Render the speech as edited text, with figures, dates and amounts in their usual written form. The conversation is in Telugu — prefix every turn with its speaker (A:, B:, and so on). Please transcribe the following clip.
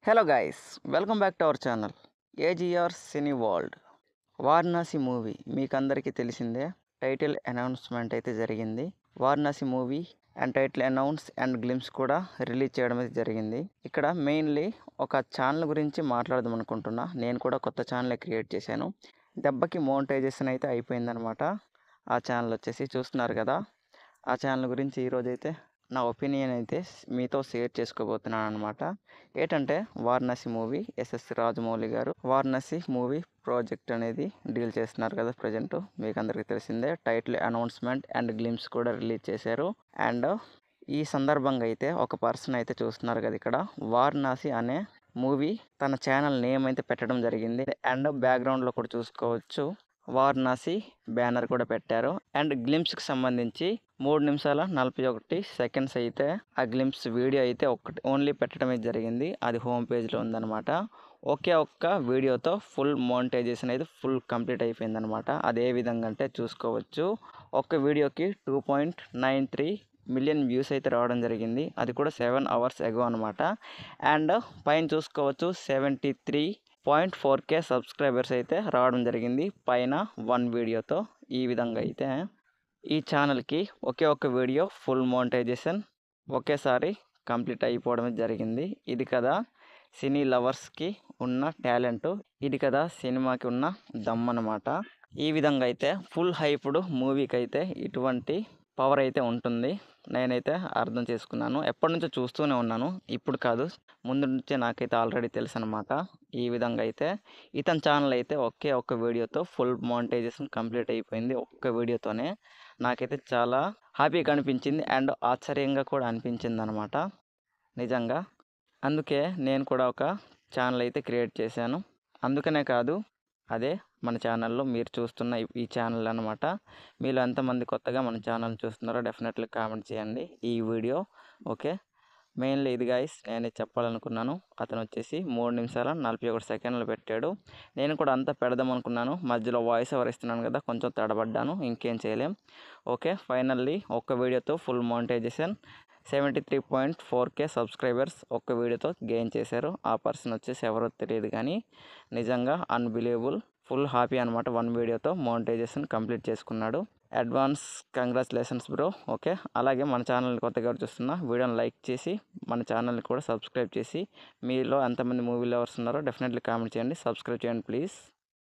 A: Hello guys, welcome back to our channel AGR cine world. Varanasi movie మీకు అందరికీ తెలిసిందే. టైటిల్ అనౌన్స్మెంట్ అయితే జరిగింది. Varanasi movie and title announce and glimpse కూడా రిలీజ్ చేయడం అయితే జరిగింది. ఇక్కడ మెయిన్లీ ఒక ఛానల్ గురించి మాట్లాడదాం అనుకుంటున్నా. నేను కూడా కొత్త ఛానల్ క్రియేట్ చేశాను. దెబ్బకి మోనిటైజేషన్ అయితే అయిపోయిందనమాట. ఆ ఛానల్ వచ్చేసి చూస్తున్నారు కదా. ఆ ఛానల్ గురించి ఈరోజైతే నా ఒపీనియన్ అయితే మీతో షేర్ చేసుకోబోతున్నాను అనమాట. ఏంటంటే వారణాసి మూవీ, ఎస్ఎస్ రాజమౌళి గారు వారణాసి మూవీ ప్రాజెక్ట్ అనేది డీల్ చేస్తున్నారు కదా ప్రజెంట్. మీకు అందరికీ తెలిసిందే. టైటిల్ అనౌన్స్మెంట్ అండ్ గ్లిమ్స్ కూడా రిలీజ్ చేశారు. అండ్ ఈ సందర్భంగా అయితే ఒక పర్సన్ అయితే చూస్తున్నారు కదా, ఇక్కడ వారణాసి అనే మూవీ తన ఛానల్ నేమ్ అయితే పెట్టడం జరిగింది. అండ్ బ్యాక్గ్రౌండ్లో కూడా చూసుకోవచ్చు వారణాసి బ్యానర్ కూడా పెట్టారు. అండ్ గ్లిమ్స్కి సంబంధించి 3 నిమిషాల 41 సెకండ్స్ అయితే ఆ గ్లిమ్స్ వీడియో అయితే ఓన్లీ పెట్టడమే జరిగింది. అది హోమ్ పేజ్లో ఉందన్నమాట. ఒకే ఒక్క వీడియోతో ఫుల్ మోనిటైజేషన్ అయితే ఫుల్ కంప్లీట్ అయిపోయిందనమాట. అది ఏ విధంగా అంటే చూసుకోవచ్చు. ఒక్క వీడియోకి 2.93 మిలియన్ వ్యూస్ అయితే రావడం జరిగింది. అది కూడా 7 అవర్స్ ఎగో అనమాట. అండ్ పైన చూసుకోవచ్చు 73.4K సబ్స్క్రైబర్స్ అయితే రావడం జరిగింది పైన 1 వీడియోతో. ఈ విధంగా అయితే ఈ ఛానల్కి ఒకే ఒక్క వీడియో ఫుల్ మోనిటైజేషన్ ఒకేసారి కంప్లీట్ అయిపోవడం జరిగింది. ఇది కదా సినీ లవర్స్కి ఉన్న టాలెంట్, ఇది కదా సినిమాకి ఉన్న దమ్ అన్నమాట. ఈ విధంగా అయితే ఫుల్ హైప్డ్ మూవీకి అయితే ఇటువంటి పవర్ అయితే ఉంటుంది. నేనైతే అర్థం చేసుకున్నాను. ఎప్పటి నుంచో చూస్తూనే ఉన్నాను, ఇప్పుడు కాదు, ముందు నుంచే నాకైతే ఆల్రెడీ తెలుసు అనమాట. ఈ విధంగా అయితే ఇతని ఛానల్ అయితే ఒకే ఒక్క వీడియోతో ఫుల్ మోనిటైజేషన్ కంప్లీట్ అయిపోయింది. ఒక్క వీడియోతోనే నాకైతే చాలా హ్యాపీగా అనిపించింది అండ్ ఆశ్చర్యంగా కూడా అనిపించింది అనమాట నిజంగా. అందుకే నేను కూడా ఒక ఛానల్ అయితే క్రియేట్ చేశాను. అందుకనే కాదు, అదే మన ఛానల్లో మీరు చూస్తున్న ఈ ఛానల్ అనమాట. మీలో ఎంతమంది కొత్తగా మన ఛానల్ చూస్తున్నారో డెఫినెట్లీ కామెంట్ చేయండి ఈ వీడియో. ఓకే, మెయిన్లీ ఇది గాయస్ నేనే చెప్పాలనుకున్నాను. అతను వచ్చేసి 3 నిమిషాల 41 సెకండ్లు పెట్టాడు. నేను కూడా అంతా పెడదాం అనుకున్నాను, మధ్యలో వాయిస్ ఓవర్ ఇస్తున్నాను కదా, కొంచెం తడబడ్డాను, ఇంకేం చేయలేం. ఓకే, ఫైనల్లీ ఒక్క వీడియోతో ఫుల్ మోనిటైజేషన్ 73.4K సబ్స్క్రైబర్స్ ఒక్క వీడియోతో గెయిన్ చేశారు. ఆ పర్సన్ వచ్చేసి ఎవరో తెలియదు కానీ నిజంగా అన్బిలీవబుల్, ఫుల్ హ్యాపీ అనమాట. 1 వీడియోతో మోనిటైజేషన్ కంప్లీట్ చేసుకున్నాడు. Advance congratulations bro. ఓకే, అలాగే మన ఛానల్ని కొత్తగా చూస్తున్న వీడియోని లైక్ చేసి మన ఛానల్ని కూడా సబ్స్క్రైబ్ చేసి, మీలో ఎంతమంది మూవీ లవర్స్ ఉన్నారో డెఫినెట్లీ కామెంట్ చేయండి, సబ్స్క్రైబ్ చేయండి ప్లీజ్.